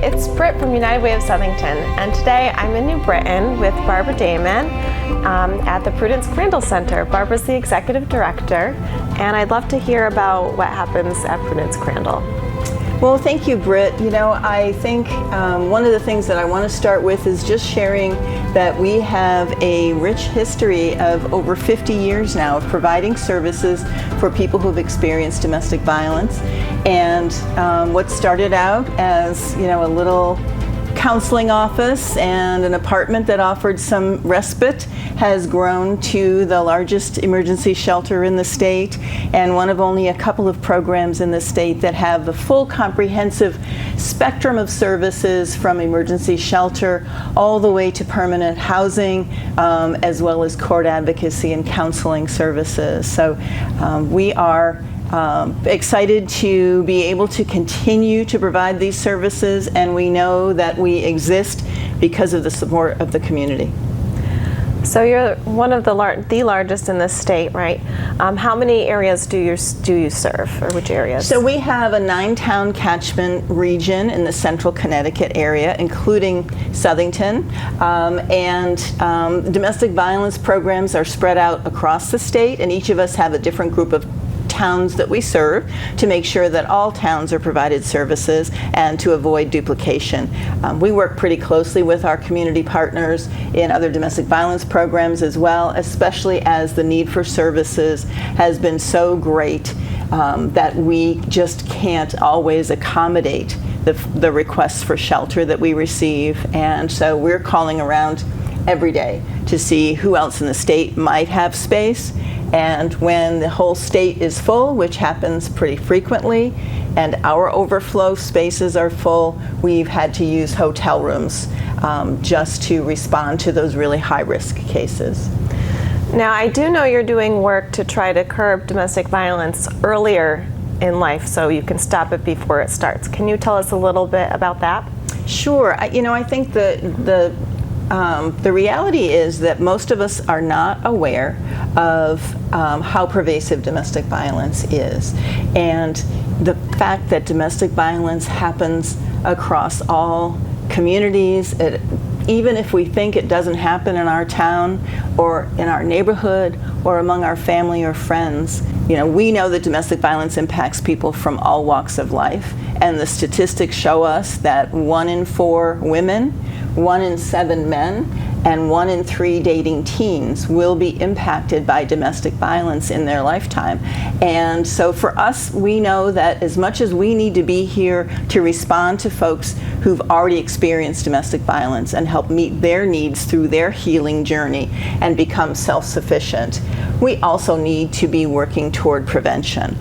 it's Britt from United Way of Southington, and today I'm in New Britain with Barbara Damon at the Prudence Crandall Center. Barbara's the executive director, and I'd love to hear about what happens at Prudence Crandall. Well, thank you, Britt. You know, I think one of the things that I want to start with is just sharing that we have a rich history of over 50 years now of providing services for people who've experienced domestic violence. And what started out as, you know, a little counseling office and an apartment that offered some respite has grown to the largest emergency shelter in the state and one of only a couple of programs in the state that have the full comprehensive spectrum of services from emergency shelter all the way to permanent housing, as well as court advocacy and counseling services. So we are excited to be able to continue to provide these services, and we know that we exist because of the support of the community. So you're one of the largest in the state, right? How many areas do you serve, or which areas? So we have a 9-town catchment region in the central Connecticut area, including Southington, and domestic violence programs are spread out across the state, and each of us have a different group of towns that we serve to make sure that all towns are provided services and to avoid duplication. We work pretty closely with our community partners in other domestic violence programs as well, especially as the need for services has been so great that we just can't always accommodate the requests for shelter that we receive. And so we're calling around every day to see who else in the state might have space. And when the whole state is full, which happens pretty frequently, and our overflow spaces are full, we've had to use hotel rooms just to respond to those really high-risk cases. Now, I do know you're doing work to try to curb domestic violence earlier in life so you can stop it before it starts. Can you tell us a little bit about that? Sure. I think the reality is that most of us are not aware of how pervasive domestic violence is. And the fact that domestic violence happens across all communities, even if we think it doesn't happen in our town or in our neighborhood or among our family or friends, we know that domestic violence impacts people from all walks of life. And the statistics show us that 1 in 4 women, 1 in 7 men, and 1 in 3 dating teens will be impacted by domestic violence in their lifetime. And so for us, we know that as much as we need to be here to respond to folks who've already experienced domestic violence and help meet their needs through their healing journey and become self-sufficient, we also need to be working toward prevention.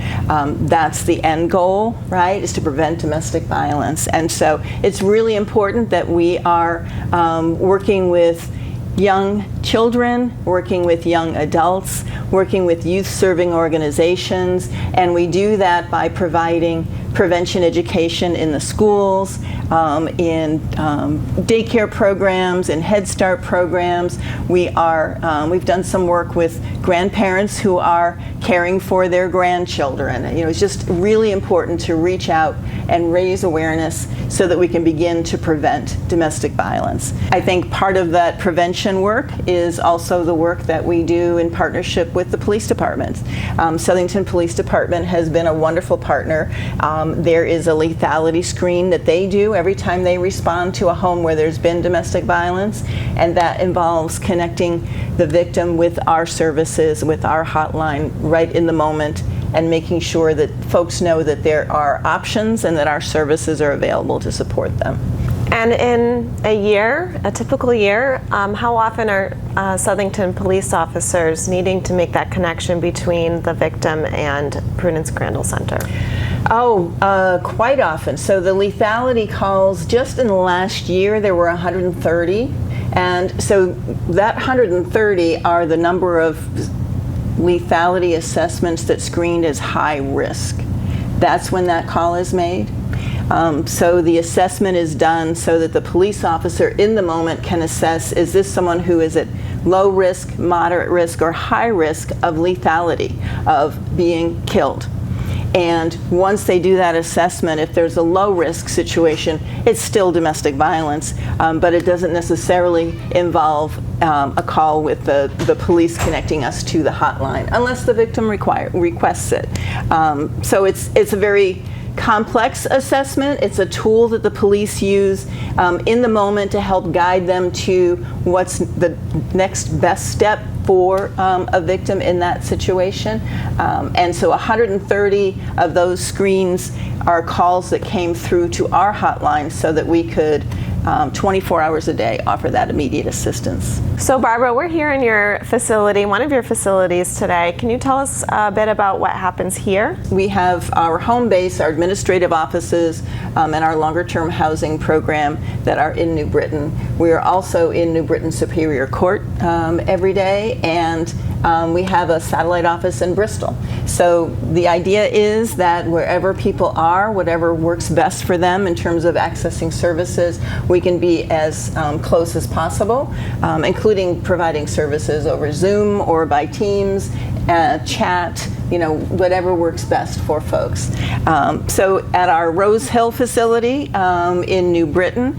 That's the end goal, right, is to prevent domestic violence. And so it's really important that we are working with young children, working with young adults, working with youth-serving organizations, and we do that by providing prevention education in the schools, in daycare programs, in Head Start programs. We've done some work with grandparents who are caring for their grandchildren. It's just really important to reach out and raise awareness so that we can begin to prevent domestic violence. I think part of that prevention work is also the work that we do in partnership with the police departments. Southington Police Department has been a wonderful partner. There is a lethality screen that they do every time they respond to a home where there's been domestic violence, and that involves connecting the victim with our services, with our hotline right in the moment, and making sure that folks know that there are options and that our services are available to support them. And in a typical year, how often are Southington police officers needing to make that connection between the victim and Prudence Crandall Center? Quite often. So the lethality calls, just in the last year, there were 130. And so that 130 are the number of lethality assessments that screened as high risk. That's when that call is made. So the assessment is done so that the police officer in the moment can assess, is this someone who is at low risk, moderate risk, or high risk of lethality, of being killed? And once they do that assessment, if there's a low-risk situation, it's still domestic violence, but it doesn't necessarily involve a call with the police connecting us to the hotline, unless the victim requests it. So it's a very complex assessment. It's a tool that the police use in the moment to help guide them to what's the next best step for a victim in that situation. And so 130 of those screens are calls that came through to our hotline so that we could 24 hours a day offer that immediate assistance. So Barbara, we're here in your facility, one of your facilities today. Can you tell us a bit about what happens here? We have our home base, our administrative offices, and our longer-term housing program that are in New Britain. We are also in New Britain Superior Court every day, and we have a satellite office in Bristol. So the idea is that wherever people are, whatever works best for them in terms of accessing services, we can be as close as possible, including providing services over Zoom or by Teams, chat, whatever works best for folks. So at our Rose Hill facility in New Britain,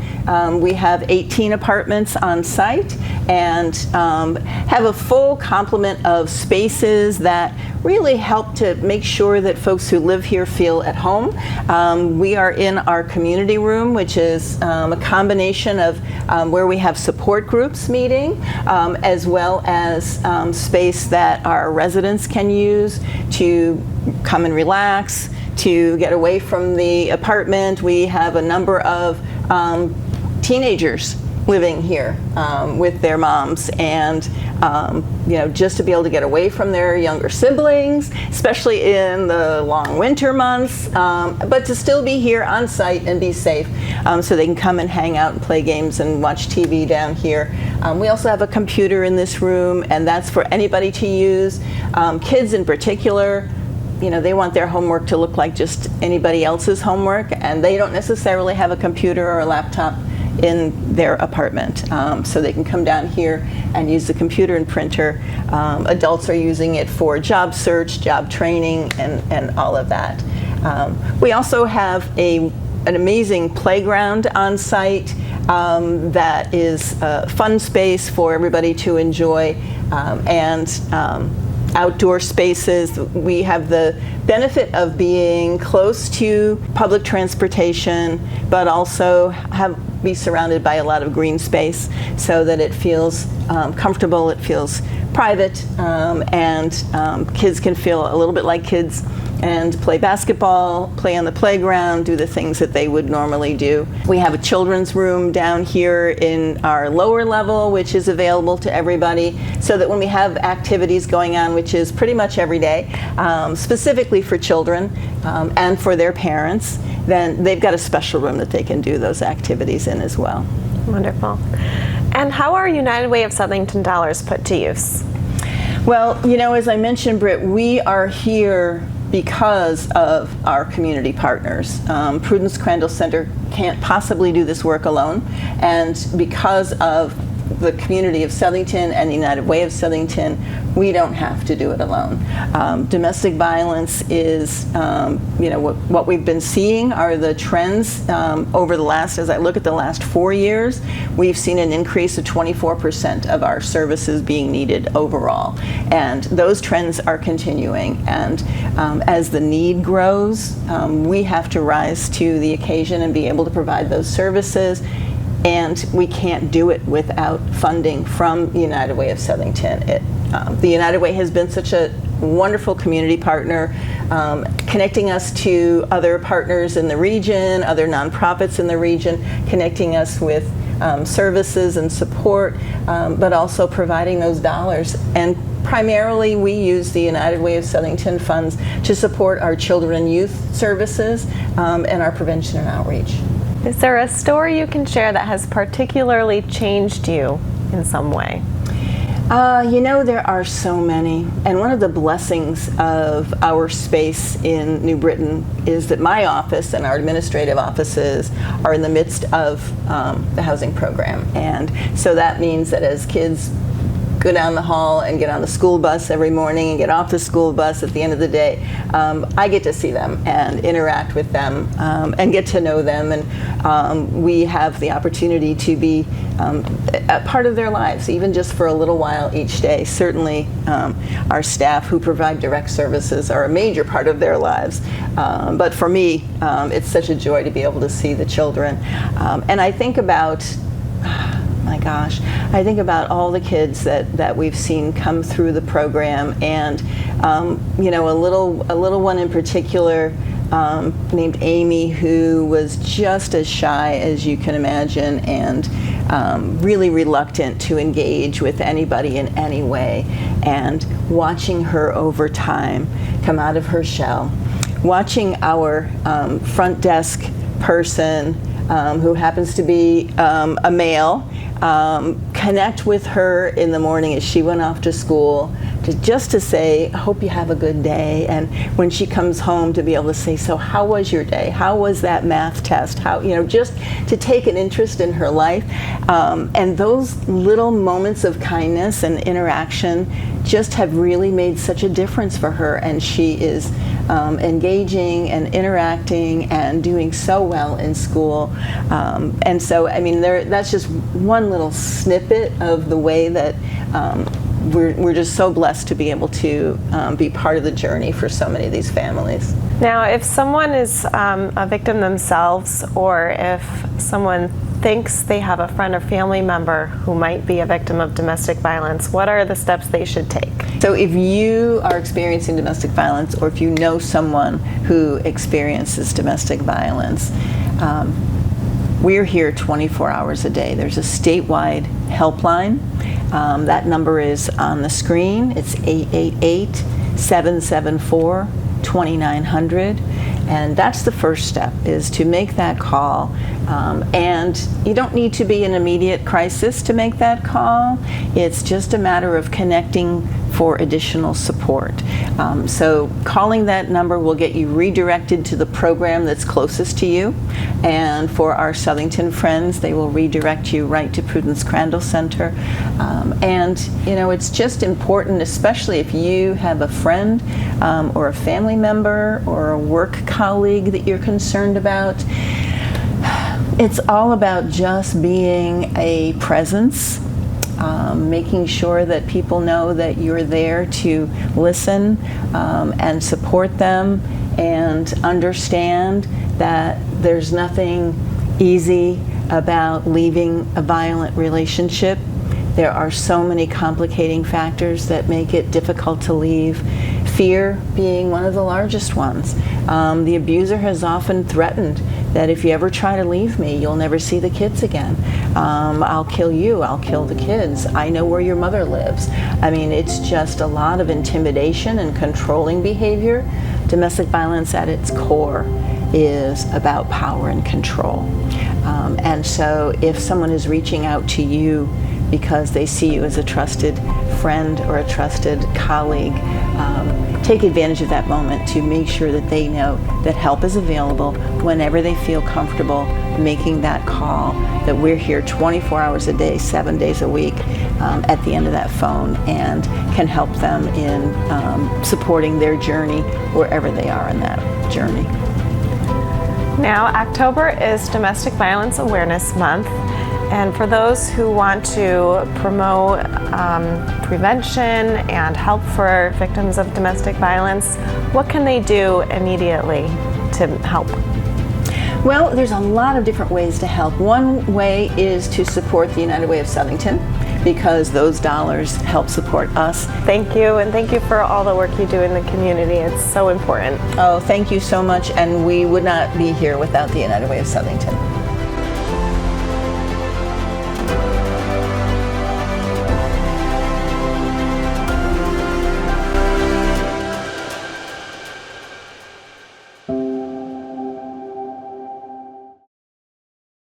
we have 18 apartments on site and have a full complement of spaces that really help to make sure that folks who live here feel at home. We are in our community room, which is a combination of where we have support groups meeting, as well as space that our residents can use to come and relax, to get away from the apartment. We have a number of teenagers living here with their moms, and just to be able to get away from their younger siblings, especially in the long winter months, but to still be here on site and be safe, so they can come and hang out and play games and watch TV down here. We also have a computer in this room, and that's for anybody to use. Kids in particular, they want their homework to look like just anybody else's homework, and they don't necessarily have a computer or a laptop in their apartment. So they can come down here and use the computer and printer. Adults are using it for job search, job training, and all of that. We also have an amazing playground on site that is a fun space for everybody to enjoy, and outdoor spaces. We have the benefit of being close to public transportation, but also be surrounded by a lot of green space so that it feels comfortable, it feels private, and kids can feel a little bit like kids and play basketball, play on the playground, do the things that they would normally do. We have a children's room down here in our lower level, which is available to everybody, so that when we have activities going on, which is pretty much every day, specifically for children and for their parents, then they've got a special room that they can do those activities in as well. Wonderful. And how are United Way of Southington dollars put to use? Well, as I mentioned, Britt, we are here because of our community partners. Prudence Crandall Center can't possibly do this work alone, and because of the community of Southington and the United Way of Southington, we don't have to do it alone. Domestic violence is, what we've been seeing are the trends over the last, as I look at the last 4 years, we've seen an increase of 24% of our services being needed overall. And those trends are continuing. And as the need grows, we have to rise to the occasion and be able to provide those services. And we can't do it without funding from the United Way of Southington. The United Way has been such a wonderful community partner, connecting us to other partners in the region, other nonprofits in the region, connecting us with services and support, but also providing those dollars. And primarily, we use the United Way of Southington funds to support our children and youth services and our prevention and outreach. Is there a story you can share that has particularly changed you in some way? There are so many. And one of the blessings of our space in New Britain is that my office and our administrative offices are in the midst of the housing program. And so that means that as kids go down the hall and get on the school bus every morning and get off the school bus at the end of the day, I get to see them and interact with them and get to know them, and we have the opportunity to be a part of their lives, even just for a little while each day. Certainly our staff who provide direct services are a major part of their lives, but for me it's such a joy to be able to see the children, and I think about, my gosh, I think about all the kids that we've seen come through the program, and you know, a little one in particular named Amy, who was just as shy as you can imagine, and really reluctant to engage with anybody in any way. And watching her over time come out of her shell, watching our front desk person, who happens to be a male, connect with her in the morning as she went off to school, just to say, I hope you have a good day. And when she comes home, to be able to say, so how was your day? How was that math test? How, you know, just to take an interest in her life. And those little moments of kindness and interaction just have really made such a difference for her. And she is engaging and interacting and doing so well in school. And so, I mean, that's just one little snippet of the way that we're just so blessed to be able to be part of the journey for so many of these families. Now, if someone is a victim themselves, or if someone thinks they have a friend or family member who might be a victim of domestic violence, what are the steps they should take? So if you are experiencing domestic violence, or if you know someone who experiences domestic violence, we're here 24 hours a day. There's a statewide helpline. That number is on the screen. It's 888-774-2900. And that's the first step, is to make that call. And you don't need to be in immediate crisis to make that call. It's just a matter of connecting for additional support. So calling that number will get you redirected to the program that's closest to you. And for our Southington friends, they will redirect you right to Prudence Crandall Center. And you know, it's just important, especially if you have a friend or a family member or a work colleague that you're concerned about. It's all about just being a presence, making sure that people know that you're there to listen and support them, and understand that there's nothing easy about leaving a violent relationship. There are so many complicating factors that make it difficult to leave, fear being one of the largest ones. The abuser has often threatened that if you ever try to leave me, you'll never see the kids again. I'll kill you, I'll kill the kids. I know where your mother lives. I mean, it's just a lot of intimidation and controlling behavior. Domestic violence at its core is about power and control. And so if someone is reaching out to you because they see you as a trusted friend or a trusted colleague, take advantage of that moment to make sure that they know that help is available whenever they feel comfortable making that call, that we're here 24 hours a day, 7 days a week at the end of that phone, and can help them in supporting their journey wherever they are in that journey. Now, October is Domestic Violence Awareness Month. And for those who want to promote prevention and help for victims of domestic violence, what can they do immediately to help? Well, there's a lot of different ways to help. One way is to support the United Way of Southington, because those dollars help support us. Thank you, and thank you for all the work you do in the community. It's so important. Oh, thank you so much, and we would not be here without the United Way of Southington.